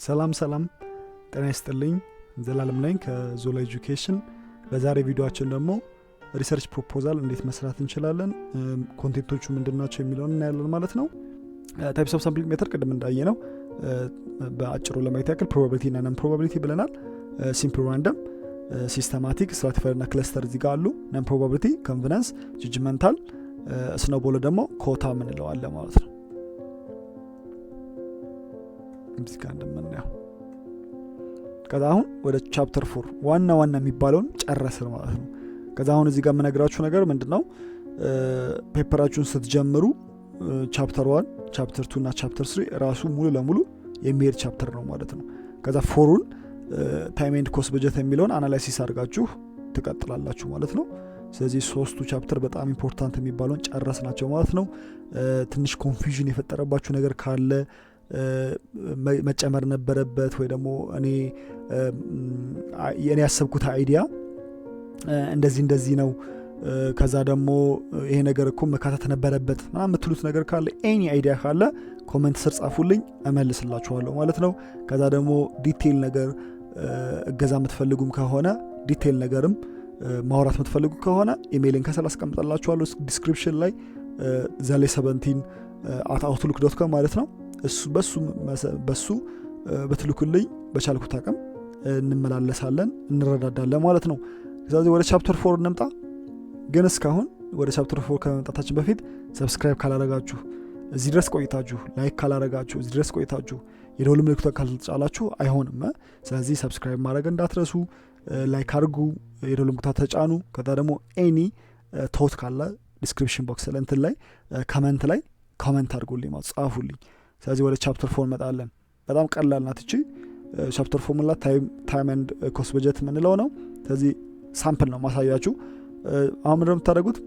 ሰላም ጤና ይስጥልኝ ዘላለም ነኝ ከዞላ ኤጁኬሽን። በዛሬ ቪዲዮአችን ደግሞ ሪሰርች ፕሮፖዛል እንዴት መስራት እንችላለን፣ ኮንቴንቶቹ ምንድናቸው የሚለውን እናያለን ማለት ነው። ታይፕስ ኦፍ ሳምፕሊንግ ሜተድ ቅድም እንዳየነው በአጭሩ ለማየት ያክል ፕሮባቢሊቲ እና ነን ፕሮባቢሊቲ ብለናል። ሲምፕል ራንደም፣ ሲስተማቲክ፣ ስትራቲፋይድ እና ክለስተር እዚህ ጋር አሉ። ነን ፕሮባቢሊቲ፣ ኮንፊደንስ፣ ጀጅመንታል፣ ስኖቦል ደግሞ ኮታ ምንለው አለ ማለት ነው። እዚህ ጋር እንደምናየው ከዛ አሁን ወደ ቻፕተር 4 ዋና የሚባለውን ጨረስን ማለት ነው። ከዛ አሁን እዚህ ጋር የምነግራችሁ ነገር ምንድነው፣ ፔፐራችሁን ስትጀምሩ ቻፕተር 1 ቻፕተር 2 እና ቻፕተር 3 ራሱ ሙሉ ለሙሉ የሚሄድ ቻፕተር ነው ማለት ነው። ከዛ 4ን ታይም ኤንድ ኮስት በጀት የሚለውን አናላይሲስ አድርጋችሁ ትቀጥላላችሁ ማለት ነው። ስለዚህ ሶስቱ ቻፕተር በጣም ኢምፖርታንት የሚባለውን ጨረስናቸው ማለት ነው። ትንሽ ኮንፊውዥን የፈጠረባችሁ ነገር ካለ መጨመር ነበረበት ወይ ደግሞ እኔ ያሰብኩት አይዲያ እንደዚህ ነው፣ ከዛ ደግሞ ይሄ ነገር እኮ መካተት ነበረበት ምናምን የምትሉት ነገር ካለ ኤኒ አይዲያ ካለ ኮሜንት ስር ጻፉልኝ፣ እመልስላችኋለሁ ማለት ነው። ከዛ ደግሞ ዲቴይል ነገር እገዛ የምትፈልጉም ከሆነ ዲቴይል ነገርም ማውራት የምትፈልጉ ከሆነ ኢሜይልን ከስር አስቀምጥላችኋለሁ ዲስክሪፕሽን ላይ zale17@outlook.com ማለት ነው። በሱ በትልኩልኝ በቻልኩት አቅም እንመላለሳለን እንረዳዳለን ማለት ነው። ስለዚህ ወደ ቻፕተር 4 እንምጣ። ግን እስካሁን ወደ ቻፕተር 4 ከመምጣታችን በፊት ሰብስክራይብ ካላረጋችሁ፣ እዚህ ድረስ ቆይታችሁ ላይክ ካላረጋችሁ፣ እዚህ ድረስ ቆይታችሁ የደወል ምልክቱን ካልተጫናችሁ አይሆንም። ስለዚህ ሰብስክራይብ ማድረግ እንዳትረሱ፣ ላይክ አድርጉ፣ የደወል ምልክቱን ተጫኑ። ከዛ ደግሞ ኤኒ ቶት ካለ ዲስክሪፕሽን ቦክስ ላይ ኮሜንት ላይ ኮሜንት አድርጉልኝ ማለት ጻፉልኝ። ስለዚህ ወደ ቻፕተር 4 እንመጣለን። በጣም ቀላል ናት እቺ ቻፕተር 4 ማለት ታይም ኤንድ ኮስት በጀት የምንለው ነው። ስለዚህ ሳምፕል ነው ማሳያችሁ። አሁን ምንድነው የምታደርጉት፣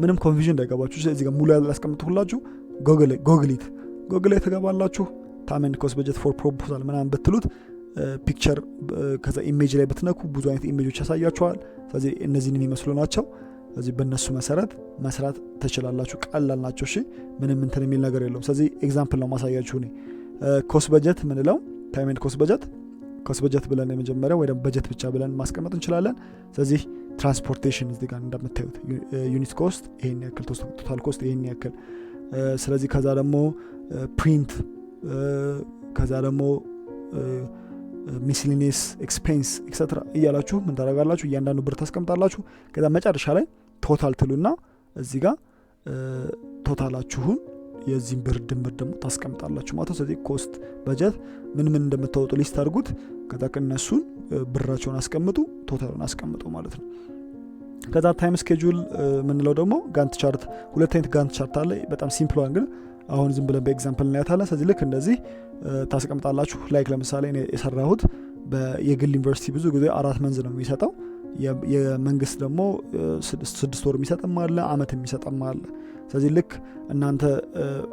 ምንም ኮንፊውዥን እንዳይገባችሁ እዚህ ጋር ሙሉ ያስቀምጥኩላችሁ። ጎግል ላይ ትገባላችሁ። ታይም ኤንድ ኮስት በጀት ፎር ፕሮፖዛል ምናምን ብትሉት ፒክቸር ከዛ ኢሜጅ ላይ ብትነኩ ብዙ አይነት ኢሜጆች ያሳያችኋል። ስለዚህ እነዚህን የሚመስሉ ናቸው። ስለዚህ በእነሱ መሰረት መስራት ትችላላችሁ። ቀላል ናቸው። እሺ ምንም እንትን የሚል ነገር የለውም። ስለዚህ ኤግዛምፕል ነው ማሳያችሁ። እኔ ኮስት በጀት ምንለው ታይም ኤንድ ኮስት በጀት ብለን የመጀመሪያው ወይ ደግሞ በጀት ብቻ ብለን ማስቀመጥ እንችላለን። ስለዚህ ትራንስፖርቴሽን እዚህ ጋር እንደምታዩት ዩኒት ኮስት ይሄን ያክል፣ ቶታል ኮስት ይሄን ያክል። ስለዚህ ከዛ ደግሞ ፕሪንት፣ ከዛ ደግሞ ሚስሊኒየስ ኤክስፔንስ ኤክሴትራ እያላችሁ ምን ታደርጋላችሁ፣ እያንዳንዱ ብር ታስቀምጣላችሁ። ከዛ መጨረሻ ላይ ቶታል ትሉና እዚህ ጋር ቶታላችሁን የዚህን ብር ድምር ደግሞ ታስቀምጣላችሁ ማለት ነው። ስለዚህ ኮስት በጀት ምን እንደምታወጡ ሊስት አድርጉት። ከዛ ከነሱን ብራቸውን አስቀምጡ፣ ቶታሉን አስቀምጡ ማለት ነው። ከዛ ታይም ስኬጁል ምንለው ደግሞ ጋንት ቻርት፣ ሁለት አይነት ጋንት ቻርት አለ። በጣም ሲምፕል ዋን ግን አሁን ዝም ብለን በኤግዛምፕል እናያታለን። ስለዚህ ልክ እንደዚህ ታስቀምጣላችሁ። ላይክ ለምሳሌ እኔ የሰራሁት የግል ዩኒቨርሲቲ ብዙ ጊዜ 4 መንዝ ነው የሚሰጠው። የመንግስት ደግሞ 6 ወር የሚሰጥም አለ፣ አመት የሚሰጥም አለ። ስለዚህ ልክ እናንተ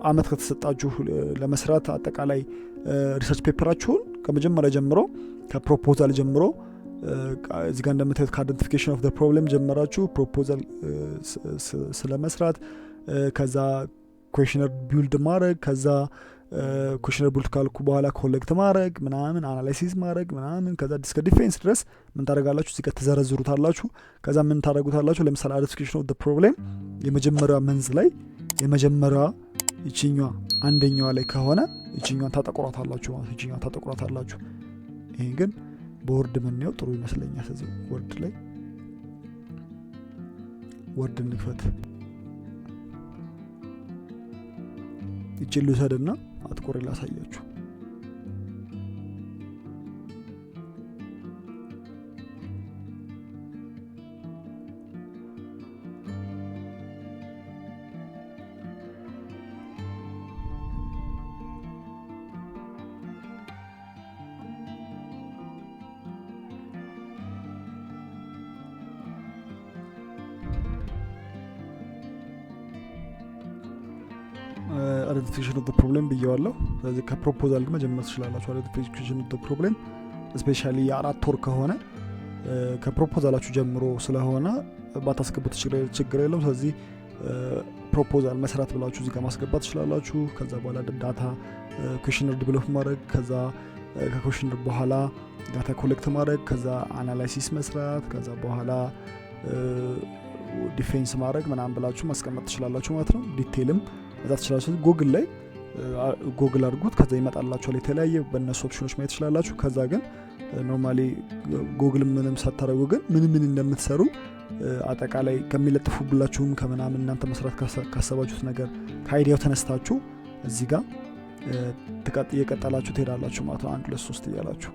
አመት ከተሰጣችሁ ለመስራት አጠቃላይ ሪሰርች ፔፐራችሁን ከመጀመሪያ ጀምሮ ከፕሮፖዛል ጀምሮ እዚህ ጋር እንደምታዩት ከአይደንቲፊኬሽን ኦፍ ዘ ፕሮብለም ጀመራችሁ ፕሮፖዛል ስለመስራት፣ ከዛ ኩዌሽነር ቢልድ ማድረግ፣ ከዛ ኩዌሽነር ቢልድ ካልኩ በኋላ ኮሌክት ማድረግ ምናምን፣ አናላይሲስ ማድረግ ምናምን፣ ከዛ እስከ ዲፌንስ ድረስ ምን ታደርጋላችሁ እዚህ ጋር ተዘረዝሩታላችሁ። ከዛ ምን ታደርጉታላችሁ፣ ለምሳሌ አይደንቲፊኬሽን ኦፍ ዘ ፕሮብለም የመጀመሪያዋ መንዝ ላይ የመጀመሪያዋ ይችኛዋ አንደኛዋ ላይ ከሆነ ይችኛዋን ታጠቁራታላችሁ ማለት ይችኛዋን ታጠቁራታላችሁ። ይሄን ግን በወርድ ምንየው ጥሩ ይመስለኛል። ስለዚህ ወርድ ላይ ወርድ እንክፈት። ይችላል ልውሰድና አጥቆሬ ላሳያችሁ። አይደንቲፊኬሽን ኦፍ ዘ ፕሮብለም ብየዋለሁ። ስለዚህ ከፕሮፖዛል መጀመር ትችላላችሁ። አይደንቲፊኬሽን ኦፍ ዘ ፕሮብለም ስፔሻሊ የ4 ወር ከሆነ ከፕሮፖዛላችሁ ጀምሮ ስለሆነ ባታስገቡት ችግር የለም። ስለዚህ ፕሮፖዛል መስራት ብላችሁ እዚህ ጋር ማስገባት ትችላላችሁ። ከዛ በኋላ ዳታ ኩዌሽነር ዲቨሎፕ ማድረግ፣ ከዛ ከኮሽነር በኋላ ዳታ ኮሌክት ማድረግ፣ ከዛ አናላይሲስ መስራት፣ ከዛ በኋላ ዲፌንስ ማድረግ ምናምን ብላችሁ ማስቀመጥ ትችላላችሁ ማለት ነው። ዲቴይልም መጻፍ ትችላላችሁ። ጉግል ላይ ጉግል አድርጉት፣ ከዛ ይመጣላችኋል የተለያየ በእነሱ ኦፕሽኖች ማየት ትችላላችሁ። ከዛ ግን ኖርማሊ ጉግል ምንም ሳታረጉ ግን ምን እንደምትሰሩ አጠቃላይ ከሚለጥፉብላችሁም ከምናምን እናንተ መስራት ካሰባችሁት ነገር ከአይዲያው ተነስታችሁ እዚህ ጋር እየቀጠላችሁ ትሄዳላችሁ ማለት ነው፣ 1 2 3 እያላችሁ።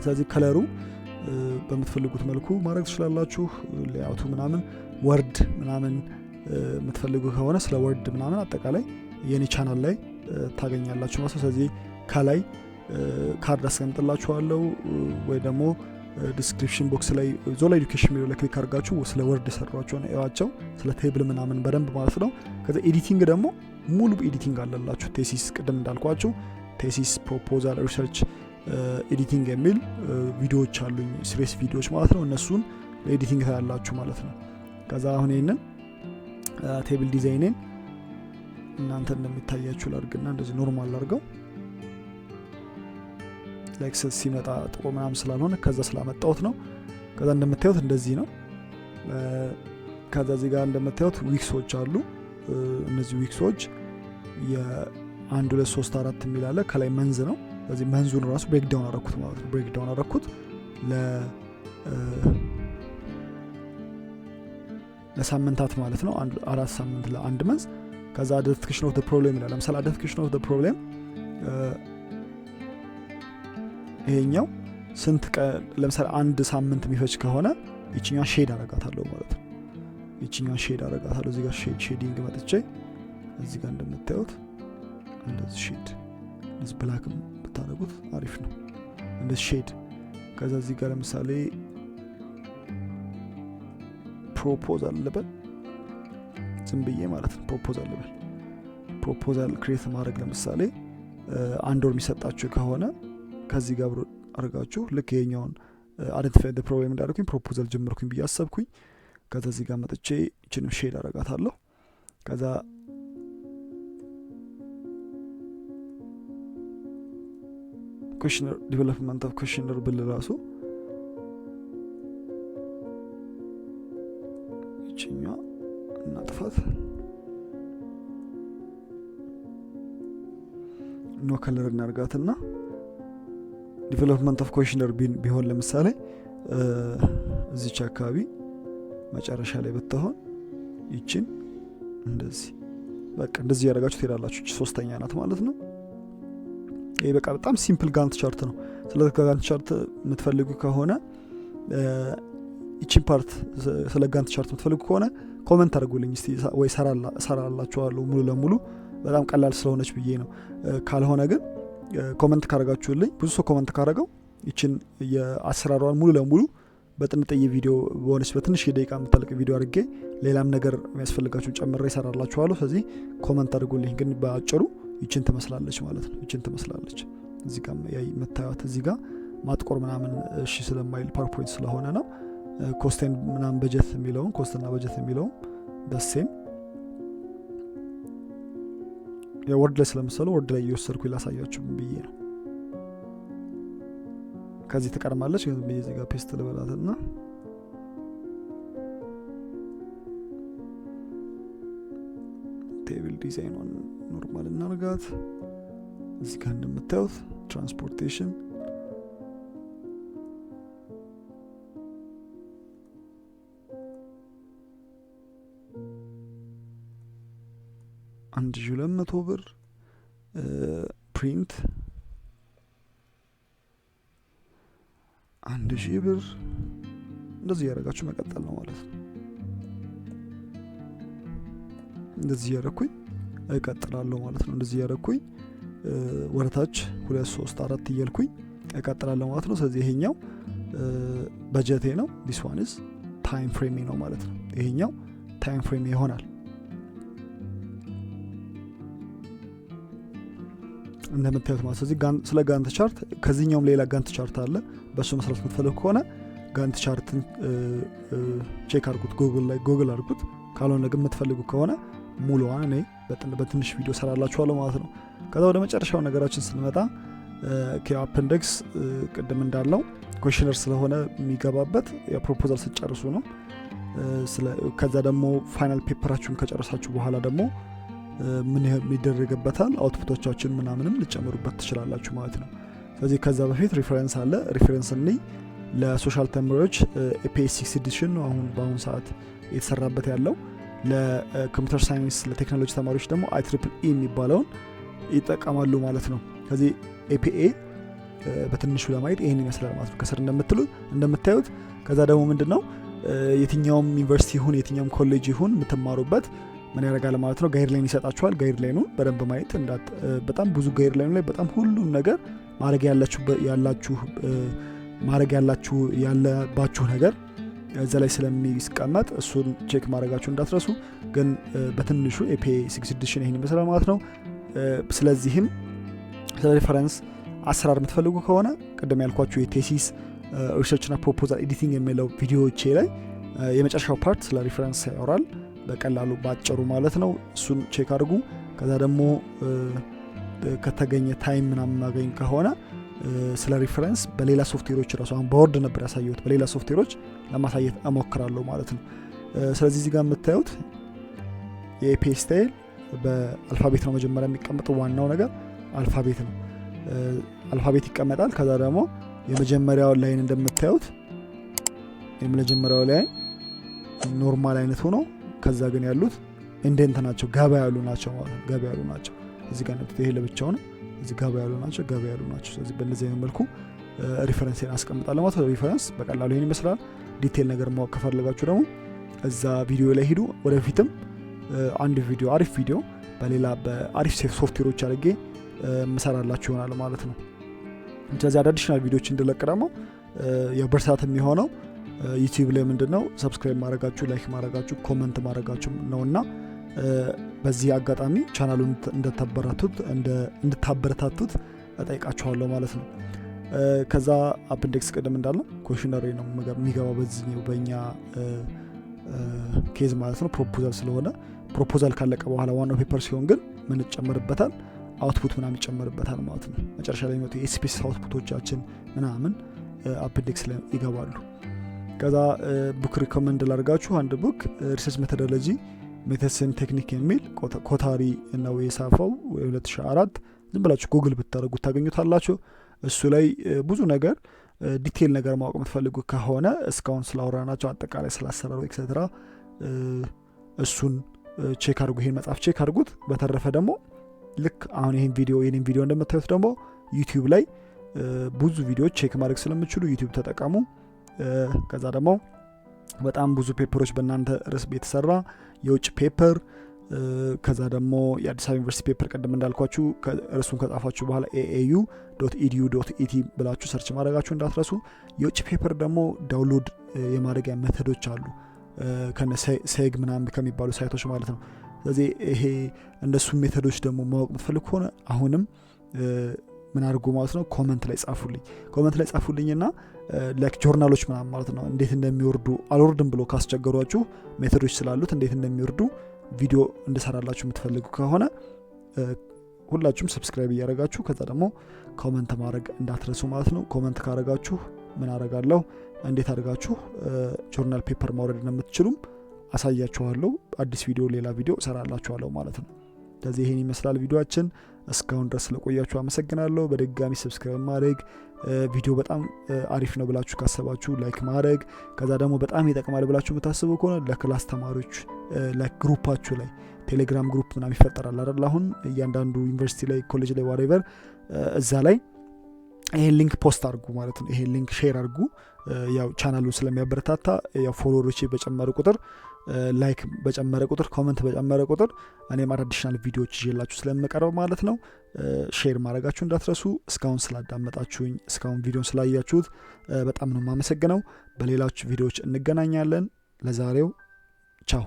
ስለዚህ ከለሩ በምትፈልጉት መልኩ ማድረግ ትችላላችሁ። ሌአውቱ ምናምን ወርድ ምናምን የምትፈልጉ ከሆነ ስለ ወርድ ምናምን አጠቃላይ የኔ ቻናል ላይ ታገኛላችሁ ማለት ነው። ስለዚህ ከላይ ካርድ አስቀምጥላችኋለሁ ወይ ደግሞ ዲስክሪፕሽን ቦክስ ላይ ዞላ ኤዱኬሽን ሚለው ላይ ክሊክ አድርጋችሁ ስለ ወርድ የሰሯቸውን እዩዋቸው፣ ስለ ቴብል ምናምን በደንብ ማለት ነው። ከዛ ኤዲቲንግ ደግሞ ሙሉ ኤዲቲንግ አለላችሁ። ቴሲስ ቅድም እንዳልኳችሁ ቴሲስ፣ ፕሮፖዛል፣ ሪሰርች ኤዲቲንግ የሚል ቪዲዮዎች አሉኝ፣ ሲሪየስ ቪዲዮዎች ማለት ነው። እነሱን ለኤዲቲንግ ታያላችሁ ማለት ነው። ከዛ አሁን ይሄንን ቴብል ዲዛይንን እናንተ እንደሚታያችሁ ላድርግና እንደዚህ ኖርማል ላድርገው። ላይክ ሲመጣ ጥቆ ምናምን ስላልሆነ ከዛ ስላመጣሁት ነው። ከዛ እንደምታዩት እንደዚህ ነው። ከዛ እዚህ ጋር እንደምታዩት ዊክሶች አሉ። እነዚህ ዊክሶች የ1 2 3 4 የሚል አለ። ከላይ መንዝ ነው። ስለዚህ መንዙን ራሱ ብሬክዳውን አረኩት ማለት ነው። ብሬክዳውን አረኩት ለሳምንታት ማለት ነው። 4 ሳምንት ለአንድ መንዝ። ከዛ አይደንቲፊኬሽን ኦፍ ዘ ፕሮብሌም ይላል። ለምሳሌ አይደንቲፊኬሽን ኦፍ ዘ ፕሮብሌም ይሄኛው ስንት ቀን ለምሳሌ 1 ሳምንት የሚፈጅ ከሆነ ይችኛው ሼድ አረጋታለሁ ማለት ነው። ይችኛው ሼድ አረጋታለሁ። እዚህ ጋር ሼዲንግ መጥቼ እዚህ ጋር እንደምታዩት እንደዚህ ሼድ እንደዚህ ብላክም ብታረጉት አሪፍ ነው። እንደዚህ ሼድ። ከዛ እዚህ ጋር ለምሳሌ ፕሮፖዛል ልበል ዝም ብዬ ማለት ነው። ፕሮፖዛል ልበል። ፕሮፖዛል ክሬት ማድረግ ለምሳሌ 1 ወር የሚሰጣችሁ ከሆነ ከዚህ ጋር አድርጋችሁ ልክ ይሄኛውን አይደንቲፋይ ዘ ፕሮብሌም እንዳደረኩኝ ፕሮፖዛል ጀመርኩኝ ብዬ አሰብኩኝ። ከዛ እዚህ ጋር መጥቼ እችንም ሼድ አረጋታለሁ። ከዛ ኩዌሽነር ዲቨሎፕመንት ኦፍ ኩዌሽነር ብል ራሱ እችኛ እናጥፋት። ኖ ከለር እናርጋትና ዲቨሎፕመንት ኦፍ ኩዌሽነር ቢሆን ለምሳሌ እዚች አካባቢ መጨረሻ ላይ ብትሆን ይችን እንደዚህ በቃ እንደዚህ ያደርጋችሁ ትሄዳላችሁ። እቺ ሶስተኛ ናት ማለት ነው። ይሄ በቃ በጣም ሲምፕል ጋንት ቻርት ነው። ስለዚህ ጋንት ቻርት የምትፈልጉ ከሆነ ይችን ፓርት ስለ ጋንት ቻርት የምትፈልጉ ከሆነ ኮሜንት አድርጉልኝ እስቲ ወይ ሰራላችኋለሁ ሙሉ ለሙሉ በጣም ቀላል ስለሆነች ብዬ ነው። ካልሆነ ግን ኮሜንት ካረጋችሁልኝ ብዙ ሰው ኮሜንት ካረገው ይችን የአሰራሯን ሙሉ ለሙሉ በጥንጥዬ ቪዲዮ በሆነች በትንሽ ደቂቃ የምታልቅ ቪዲዮ አድርጌ ሌላም ነገር የሚያስፈልጋችሁን ጨምሬ ይሰራላችኋለሁ። ስለዚህ ኮሜንት አድርጉልኝ። ግን በአጭሩ ይችን ትመስላለች ማለት ነው። ይችን ትመስላለች። እዚህ ጋር መታያት እዚህ ጋር ማጥቆር ምናምን እሺ ስለማይል ፓወርፖይንት ስለሆነ ነው። ኮስቴን ምናምን በጀት የሚለውን ኮስትና በጀት የሚለውን በሴም የወርድ ላይ ስለምሰሉ ወርድ ላይ እየወሰድኩ ላሳያችሁ ብዬ ነው። ከዚህ ትቀርማለች ግን ብዬ እዚህ ጋር ፔስት ልበላትና ቴብል ዲዛይኗን ኖርማል እናርጋት። እዚህ ጋር እንደምታዩት ትራንስፖርቴሽን $1,200 ፕሪንት $1,000 እንደዚህ ያደርጋችሁ መቀጠል ነው ማለት ነው። እንደዚህ ያደርኩኝ እቀጥላለሁ ማለት ነው። እንደዚህ ያደርኩኝ ወረታች 2 3 4 እያልኩኝ እቀጥላለሁ ማለት ነው። ስለዚህ ይሄኛው በጀቴ ነው። this one is time frame ነው ማለት ነው። ይሄኛው time frame ይሆናል። እንደምታዩት ማለት ስለዚህ ስለ ጋንት ቻርት ከዚህኛውም ሌላ ጋንት ቻርት አለ። በሱ መስራት የምትፈልጉ ከሆነ ጋንት ቻርትን ቼክ አድርጉት፣ ጉግል አድርጉት። ካልሆነ ግን የምትፈልጉ ከሆነ ሙሉዋን እኔ በትንሽ ቪዲዮ ሰራላችኋለሁ ማለት ነው። ከዛ ወደ መጨረሻው ነገራችን ስንመጣ አፔንዲክስ ቅድም እንዳለው ኩዌሽነር ስለሆነ የሚገባበት የፕሮፖዛል ስጨርሱ ነው። ከዛ ደግሞ ፋይናል ፔፐራችሁን ከጨረሳችሁ በኋላ ደግሞ ምን የሚደረግበታል አውትፑቶቻችን ምናምንም ልጨምሩበት ትችላላችሁ ማለት ነው። ስለዚህ ከዛ በፊት ሪፈረንስ አለ። ሪፈረንስ እኔ ለሶሻል ተማሪዎች APS 6 ኤዲሽን ነው አሁን በአሁኑ ሰዓት የተሰራበት ያለው። ለኮምፒውተር ሳይንስ ለቴክኖሎጂ ተማሪዎች ደግሞ IEEE የሚባለውን ይጠቀማሉ ማለት ነው። ከዚህ APA በትንሹ ለማየት ይሄን ይመስላል ማለት ነው ከስር እንደምታዩት። ከዛ ደግሞ ምንድነው የትኛውም ዩኒቨርሲቲ ይሁን የትኛውም ኮሌጅ ይሁን የምትማሩበት ምን ያደርጋል ማለት ነው ጋይድላይን ይሰጣችኋል። ጋይድላይኑን በደንብ ማየት በጣም ብዙ ጋይድላይኑ ላይ በጣም ሁሉም ነገር ማድረግ ያለባችሁ ነገር እዛ ላይ ስለሚስቀመጥ እሱን ቼክ ማድረጋችሁ እንዳትረሱ። ግን በትንሹ APA 6 ኤዲሽን ይሄን ይመስላል ማለት ነው። ስለዚህም ስለ ሪፈረንስ አሰራር የምትፈልጉ ከሆነ ቅድም ያልኳችሁ የቴሲስ ሪሰርች እና ፕሮፖዛል ኤዲቲንግ የሚለው ቪዲዮዎቼ ላይ የመጨረሻው ፓርት ስለ ሪፈረንስ ያወራል በቀላሉ ባጭሩ ማለት ነው። እሱን ቼክ አድርጉ። ከዛ ደግሞ ከተገኘ ታይም ምናምን ማገኝ ከሆነ ስለ ሪፈረንስ በሌላ ሶፍትዌሮች ራሱ አሁን በወርድ ነበር ያሳየሁት በሌላ ሶፍትዌሮች ለማሳየት እሞክራለሁ ማለት ነው። ስለዚህ እዚህ ጋር የምታዩት የAPA ስታይል በአልፋቤት ነው መጀመሪያ የሚቀመጠው። ዋናው ነገር አልፋቤት ነው። አልፋቤት ይቀመጣል። ከዛ ደግሞ የመጀመሪያው ላይን እንደምታዩት የመጀመሪያው ላይን ኖርማል አይነት ሆኖ ከዛ ግን ያሉት ኢንዴንት ናቸው፣ ገባ ያሉ ናቸው ማለት ነው። ገባ ያሉ ናቸው። እዚህ ጋር ነው ይሄ ለብቻው ነው። እዚህ ገባ ያሉ ናቸው። ስለዚህ በእነዚህ አይነት መልኩ ሪፈረንስን አስቀምጣለሁ ማለት ነው። ሪፈረንስ በቀላሉ ይሄን ይመስላል። ዲቴል ነገር ማወቅ ከፈለጋችሁ ደግሞ እዛ ቪዲዮ ላይ ሂዱ። ወደፊትም አንድ ቪዲዮ አሪፍ ቪዲዮ በሌላ በአሪፍ ሶፍትዌሮች አድርጌ መሰራላችሁ ይሆናል ማለት ነው። ስለዚህ አዲሽናል ቪዲዮዎች እንድለቅ ደግሞ የበርሳት የሚሆነው ዩቲዩብ ላይ ምንድነው ሰብስክራይብ ማድረጋችሁ፣ ላይክ ማድረጋችሁ፣ ኮሜንት ማድረጋችሁ ነውና በዚህ አጋጣሚ ቻናሉን እንድታበረታቱት እጠይቃችኋለሁ ማለት ነው። ከዛ አፔንዲክስ ቅድም እንዳለው ኩዌሽነሪ ነው የሚገባው በዚህኛው በእኛ ኬዝ ማለት ነው። ፕሮፖዛል ስለሆነ ፕሮፖዛል ካለቀ በኋላ ዋናው ፔፐር ሲሆን ግን ምን ይጨመርበታል? አውትፑት ምናምን ይጨመርበታል ማለት ነው። መጨረሻ ላይ ነው የስፔስ አውትፑቶቻችን ምናምን አፔንዲክስ ላይ ይገባሉ። ከዛ ቡክ ሪኮመንድ ላድርጋችሁ አንድ ቡክ ሪሰርች ሜቶዶሎጂ ሜተድስን ቴክኒክ የሚል ኮታሪ ነው የጻፈው 2004 ዝም ብላችሁ ጉግል ብታደርጉት ታገኙታላችሁ። እሱ ላይ ብዙ ነገር ዲቴል ነገር ማወቅ የምትፈልጉ ከሆነ እስካሁን ስላወራናቸው አጠቃላይ ስላሰራሩ ኤክሴትራ እሱን ቼክ አድርጉ። ይሄን መጽሐፍ ቼክ አድርጉት። በተረፈ ደግሞ ልክ አሁን ይሄን ቪዲዮ እንደምታዩት ደግሞ ዩቲዩብ ላይ ብዙ ቪዲዮዎች ቼክ ማድረግ ስለምትችሉ ዩቲዩብ ተጠቀሙ። ከዛ ደግሞ በጣም ብዙ ፔፐሮች በእናንተ ርዕስ የተሰራ የውጭ ፔፐር ከዛ ደግሞ የአዲስ አበባ ዩኒቨርሲቲ ፔፐር ቀደም እንዳልኳችሁ ርዕሱን ከጻፋችሁ በኋላ aau.edu.et ብላችሁ ሰርች ማድረጋችሁ እንዳትረሱ። የውጭ ፔፐር ደግሞ ዳውንሎድ የማድረጊያ ሜተዶች አሉ ከነ ሴግ ምናምን ከሚባሉ ሳይቶች ማለት ነው። ስለዚህ ይሄ እንደሱ ሜተዶች ደግሞ ማወቅ የምትፈልጉ ከሆነ አሁንም ምን አድርጉ ማለት ነው ኮሜንት ላይ ጻፉልኝና ላይክ ጆርናሎች ምናምን ማለት ነው እንዴት እንደሚወርዱ አልወርድም ብሎ ካስቸገሯችሁ ሜተዶች ስላሉት እንዴት እንደሚወርዱ ቪዲዮ እንድሰራላችሁ የምትፈልጉ ከሆነ ሁላችሁም ሰብስክራይብ እያደረጋችሁ ከዛ ደግሞ ኮሜንት ማድረግ እንዳትረሱ ማለት ነው። ኮሜንት ካደረጋችሁ ምን አደርጋለሁ እንዴት አድርጋችሁ ጆርናል ፔፐር ማውረድ እንደምትችሉም አሳያችኋለሁ። አዲስ ቪዲዮ ሌላ ቪዲዮ እሰራላችኋለሁ ማለት ነው። ስለዚህ ይሄን ይመስላል ቪዲዮአችን። እስካሁን ድረስ ስለቆያችሁ አመሰግናለሁ። በድጋሚ ሰብስክራይብ ማድረግ ቪዲዮ በጣም አሪፍ ነው ብላችሁ ካሰባችሁ ላይክ ማድረግ ከዛ ደግሞ በጣም ይጠቅማል ብላችሁ የምታስቡ ከሆነ ለክላስ ተማሪዎች ለግሩፓችሁ ላይ ቴሌግራም ግሩፕ ምናምን ይፈጠራል አይደል? አሁን እያንዳንዱ ዩኒቨርሲቲ ላይ ኮሌጅ ላይ ዋሬቨር እዛ ላይ ይሄን ሊንክ ፖስት አድርጉ ማለት ነው። ይሄን ሊንክ ሼር አድርጉ። ያው ቻናሉን ስለሚያበረታታ ያው ፎሎወሮች በጨመሩ ቁጥር ላይክ በጨመረ ቁጥር ኮሜንት በጨመረ ቁጥር እኔም አዲሽናል ቪዲዮዎች ይዤላችሁ ስለምቀርብ ማለት ነው። ሼር ማድረጋችሁ እንዳትረሱ። እስካሁን ስላዳመጣችሁኝ እስካሁን ቪዲዮን ስላያችሁት በጣም ነው የማመሰግነው። በሌሎች ቪዲዮዎች እንገናኛለን። ለዛሬው ቻው።